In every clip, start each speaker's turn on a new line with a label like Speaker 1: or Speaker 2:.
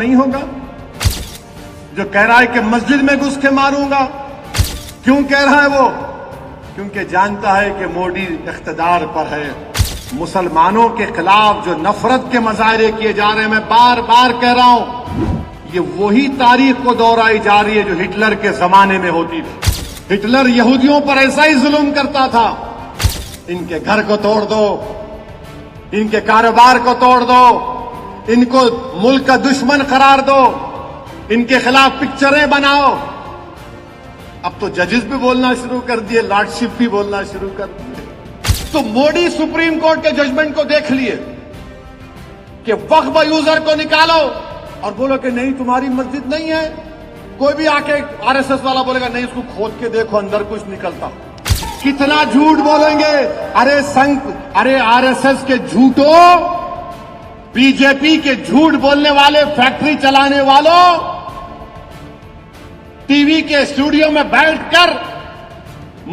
Speaker 1: نہیں ہوگا، جو کہہ رہا ہے کہ مسجد میں گھس کے ماروں گا. کیوں کہہ رہا ہے وہ؟ کیونکہ جانتا ہے کہ مودی اقتدار پر ہے. مسلمانوں کے خلاف جو نفرت کے مظاہرے کیے جا رہے ہیں، میں بار بار کہہ رہا ہوں، یہ وہی تاریخ کو دہرائی جا رہی ہے جو ہٹلر کے زمانے میں ہوتی تھی. ہٹلر یہودیوں پر ایسا ہی ظلم کرتا تھا. ان کے گھر کو توڑ دو، ان کے کاروبار کو توڑ دو، ان کو ملک کا دشمن قرار دو، ان کے خلاف پکچریں بناؤ. اب تو ججز بھی بولنا شروع کر دیے، لارڈشپ بھی بولنا شروع کر دیے. تو مودی سپریم کورٹ کے ججمنٹ کو دیکھ لیے کہ وقف یوزر کو نکالو اور بولو کہ نہیں تمہاری مسجد نہیں ہے. کوئی بھی آ کے آر ایس ایس والا بولے گا نہیں، اس کو کھود کے دیکھو اندر کچھ نکلتا. کتنا جھوٹ بولیں گے. ارے آر ایس ایس کے جھوٹوں، بی جے پی کے جھوٹ بولنے والے، فیکٹری چلانے والوں، ٹی وی کے اسٹوڈیو میں بیٹھ کر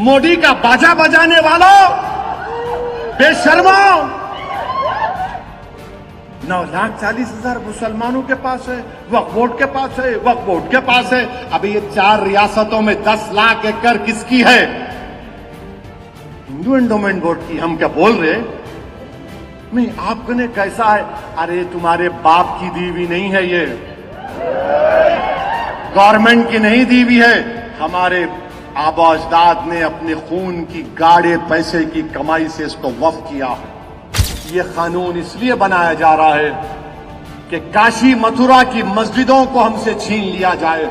Speaker 1: مودی کا باجا بجانے والوں، بے شرموں. 9,40,000 مسلمانوں کے پاس ہے، وقف بورڈ کے پاس ہے، وقف بورڈ کے پاس ہے. ابھی یہ 4 ریاستوں میں 10 لاکھ ایکڑ کس کی ہے؟ ہندو انڈومنٹ بورڈ کی. ہم کیا بول رہے؟ نہیں، آپ نے کیسا ہے؟ ارے تمہارے باپ کی دی ہوئی نہیں ہے، یہ گورنمنٹ کی نہیں دی ہوئی ہے. ہمارے آبا اجداد نے اپنے خون کی گاڑے پیسے کی کمائی سے اس کو وقف کیا. یہ قانون اس لیے بنایا جا رہا ہے کہ کاشی متھرا کی مسجدوں کو ہم سے چھین لیا جائے.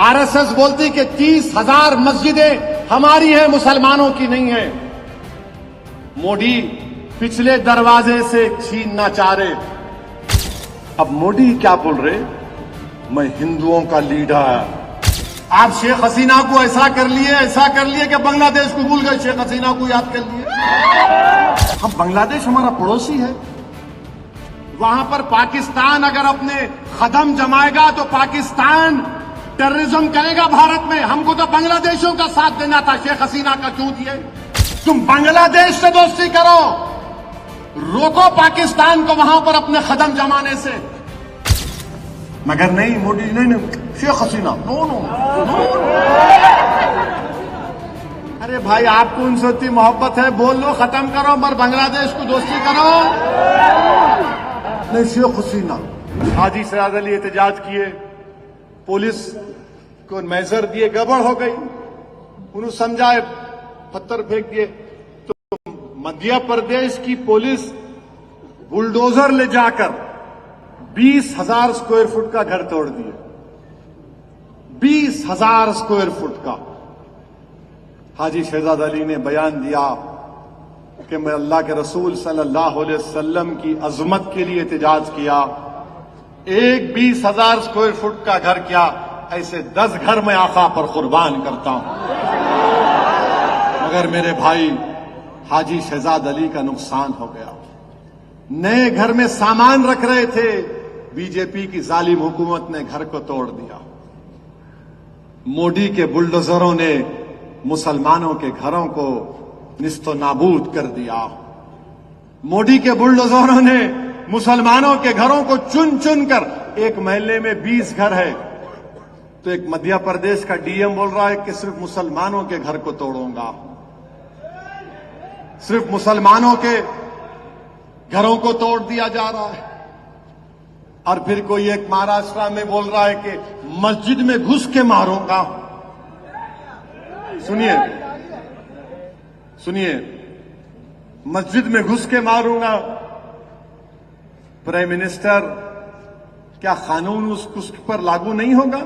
Speaker 1: آر ایس ایس بولتی کہ 30,000 مسجدیں ہماری ہیں، مسلمانوں کی نہیں ہیں. مودی پچھلے دروازے سے چھیننا چاہ رہے. اب مودی کیا بول رہے؟ میں ہندوؤں کا لیڈر. آپ شیخ حسینہ کو ایسا کر لیے کہ بنگلہ دیش کو بھول گئے، شیخ حسینہ کو یاد کر لیے. ہم بنگلہ دیش ہمارا پڑوسی ہے، وہاں پر پاکستان اگر اپنے قدم جمائے گا تو پاکستان ٹیررزم کرے گا بھارت میں. ہم کو تو بنگلہ دیشوں کا ساتھ دینا تھا، شیخ حسینہ کا کیوں دیے؟ تم بنگلہ دیش سے دوستی کرو، روکو پاکستان کو وہاں پر اپنے قدم جمانے سے. مگر نہیں، مودی نہیں، شیخ حسینہ نو. ارے بھائی، آپ کو ان سے اتنی محبت ہے، بول لو ختم کرو، پر بنگلہ دیش کو دوستی کرو. نہیں، شیخ حسینہ. حاجی سیاد علی احتجاج کیے، پولیس کو میسر دیے، گڑبڑ ہو گئی، انہوں سمجھائے، پتھر پھینک دیے. تو مدھیہ پردیش کی پولیس بلڈوزر لے جا کر 20,000 اسکوائر فٹ کا گھر توڑ دیے. 20,000 اسکوائر فٹ کا. حاجی شہزاد علی نے بیان دیا کہ میں اللہ کے رسول صلی اللہ علیہ وسلم کی عظمت کے لیے احتجاج کیا. ایک 20,000 اسکوائر فٹ کا گھر کیا، ایسے 10 گھر میں آقا پر قربان کرتا ہوں. مگر میرے بھائی، حاجی شہزاد علی کا نقصان ہو گیا. نئے گھر میں سامان رکھ رہے تھے، بی جے پی کی ظالم حکومت نے گھر کو توڑ دیا. مودی کے بلڈوزروں نے مسلمانوں کے گھروں کو نیست و نابود کر دیا. مودی کے بلڈوزروں نے مسلمانوں کے گھروں کو چن چن کر، ایک محلے میں 20 گھر ہے تو ایک مدھیہ پردیش کا ڈی ایم بول رہا ہے کہ صرف مسلمانوں کے گھر کو توڑوں گا، صرف مسلمانوں کے گھروں کو توڑ دیا جا رہا ہے. اور پھر کوئی ایک مہاراشٹرا میں بول رہا ہے کہ مسجد میں گھس کے ماروں گا. سنیے، مسجد میں گھس کے ماروں گا. پرائم منسٹر، کیا قانون اس پر لاگو نہیں ہوگا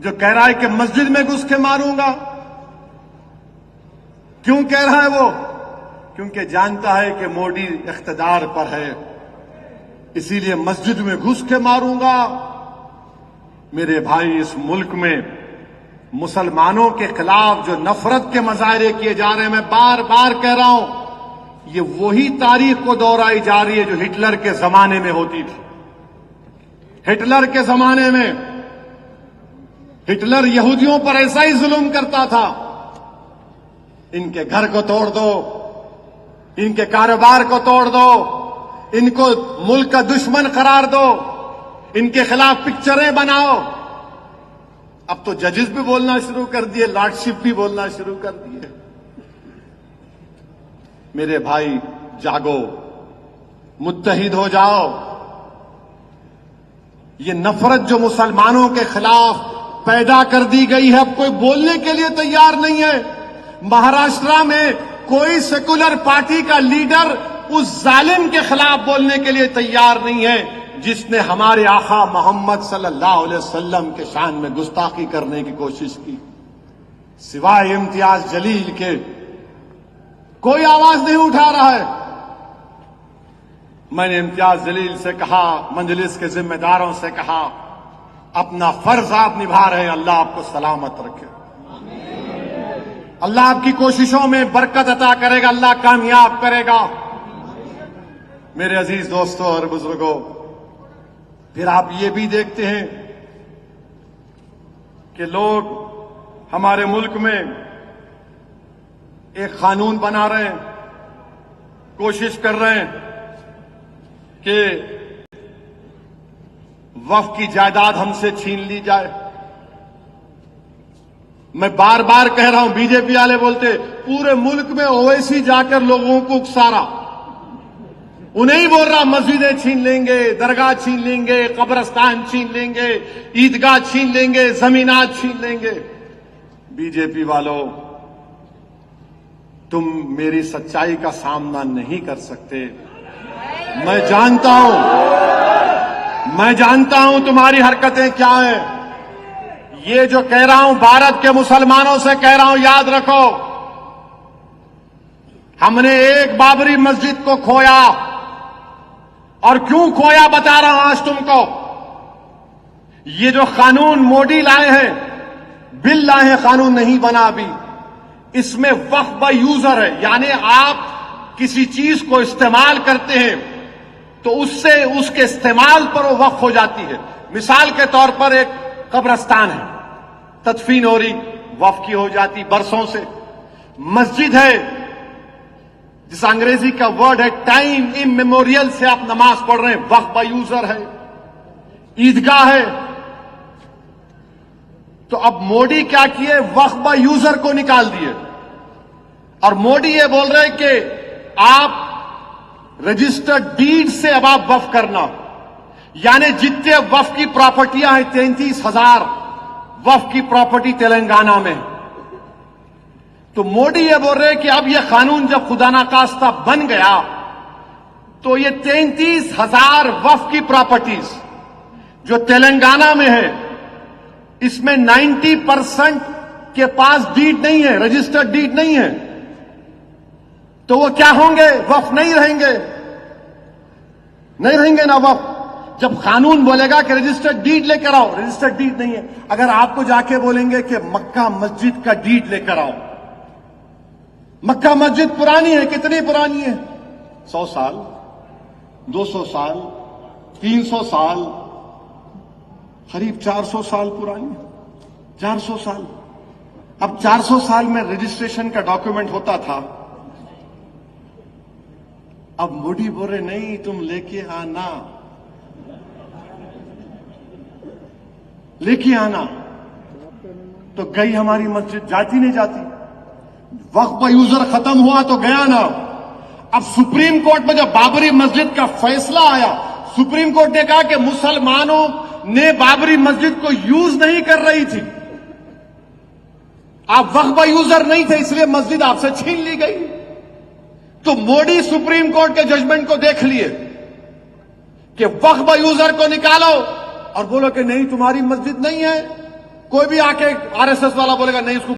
Speaker 1: جو کہہ رہا ہے کہ مسجد میں گھس کے ماروں گا؟ کیوں کہہ رہا ہے وہ؟ کیونکہ جانتا ہے کہ مودی اقتدار پر ہے، اسی لیے مسجد میں گھس کے ماروں گا. میرے بھائی، اس ملک میں مسلمانوں کے خلاف جو نفرت کے مظاہرے کیے جا رہے ہیں، میں بار بار کہہ رہا ہوں، یہ وہی تاریخ کو دہرائی جا رہی ہے جو ہٹلر کے زمانے میں ہوتی تھی. ہٹلر کے زمانے میں ہٹلر یہودیوں پر ایسا ہی ظلم کرتا تھا. ان کے گھر کو توڑ دو، ان کے کاروبار کو توڑ دو، ان کو ملک کا دشمن قرار دو. ان کے خلاف پکچریں بناؤ. اب تو ججز بھی بولنا شروع کر دیے, لارڈشپ بھی بولنا شروع کر دیے. میرے بھائی جاگو, متحد ہو جاؤ. یہ نفرت جو مسلمانوں کے خلاف پیدا کر دی گئی ہے, اب کوئی بولنے کے لیے تیار نہیں ہے. مہاراشٹرا میں کوئی سیکولر پارٹی کا لیڈر اس ظالم کے خلاف بولنے کے لیے تیار نہیں ہے جس نے ہمارے آقا محمد صلی اللہ علیہ وسلم کے شان میں گستاخی کرنے کی کوشش کی. سوائے امتیاز جلیل کے کوئی آواز نہیں اٹھا رہا ہے. میں نے امتیاز جلیل سے کہا, مجلس کے ذمہ داروں سے کہا, اپنا فرض آپ نبھا رہے ہیں, اللہ آپ کو سلامت رکھے, اللہ آپ کی کوششوں میں برکت عطا کرے گا, اللہ کامیاب کرے گا. میرے عزیز دوستوں اور بزرگوں, پھر آپ یہ بھی دیکھتے ہیں کہ لوگ ہمارے ملک میں ایک قانون بنا رہے ہیں, کوشش کر رہے ہیں کہ وقف کی جائیداد ہم سے چھین لی جائے. میں بار بار کہہ رہا ہوں, بی جے پی والے بولتے پورے ملک میں اویسی جا کر لوگوں کو اکسارا. انہیں ہی بول رہا مسجدیں چھین لیں گے, درگاہ چھین لیں گے, قبرستان چھین لیں گے, عیدگاہ چھین لیں گے, زمینات چھین لیں گے. بی جے پی والوں, تم میری سچائی کا سامنا نہیں کر سکتے. میں جانتا ہوں تمہاری حرکتیں کیا ہیں. یہ جو کہہ رہا ہوں بھارت کے مسلمانوں سے کہہ رہا ہوں, یاد رکھو, ہم نے ایک بابری مسجد کو کھویا, اور کیوں کھویا بتا رہا ہوں آج تم کو. یہ جو قانون موڈی لائے ہیں, بل لائے ہیں, قانون نہیں بنا ابھی, اس میں وقف بائی یوزر ہے. یعنی آپ کسی چیز کو استعمال کرتے ہیں تو اس سے اس کے استعمال پر وہ وقف ہو جاتی ہے. مثال کے طور پر ایک قبرستان ہے, تدفین ہو رہی, وقف کی ہو جاتی برسوں سے. مسجد ہے جس انگریزی کا ورڈ ہے ٹائم امیموریل سے آپ نماز پڑھ رہے ہیں, وقف بائی یوزر ہے. عیدگاہ ہے. تو اب موڈی کیا کیے, وقف بائی یوزر کو نکال دیے, اور موڈی یہ بول رہے کہ آپ رجسٹرڈ ڈیڈ سے اب آپ وقف کرنا. یعنی جتنے وقف کی پراپرٹیاں ہیں, 33,000 وقف کی پراپرٹی تلنگانہ میں. تو موڈی یہ بول رہے کہ اب یہ قانون جب خدا نخواستہ بن گیا تو یہ 33,000 وقف کی پراپرٹیز جو تلنگانہ میں ہے, اس میں 90% کے پاس ڈیڈ نہیں ہے, رجسٹرڈ ڈیڈ نہیں ہے. تو وہ کیا ہوں گے, وقف نہیں رہیں گے نا وقف. جب قانون بولے گا کہ رجسٹرڈ ڈیڈ لے کر آؤ, رجسٹرڈ ڈیڈ نہیں ہے. اگر آپ کو جا کے بولیں گے کہ مکہ مسجد کا ڈیڈ لے کر آؤ, مکہ مسجد پرانی ہے, کتنی پرانی ہے, 100 سال, 200 سال, 300 سال, قریب 400 سال پرانی ہے, 400 سال. اب 400 سال میں رجسٹریشن کا ڈاکیومنٹ ہوتا تھا. اب موڈی بول رہے نہیں, تم لے کے آنا. تو گئی ہماری مسجد, جاتی نہیں جاتی. وقف بائی یوزر ختم ہوا تو گیا نا. اب سپریم کورٹ میں جب بابری مسجد کا فیصلہ آیا, سپریم کورٹ نے کہا کہ مسلمانوں نے بابری مسجد کو یوز نہیں کر رہی تھی, آپ وقف بائی یوزر نہیں تھے, اس لیے مسجد آپ سے چھین لی گئی. تو موڈی سپریم کورٹ کے ججمنٹ کو دیکھ لیے کہ وقف بائی یوزر کو نکالو اور بولو کہ نہیں تمہاری مسجد نہیں ہے. کوئی بھی آ کے RSS والا بولے گا نہیں اس کو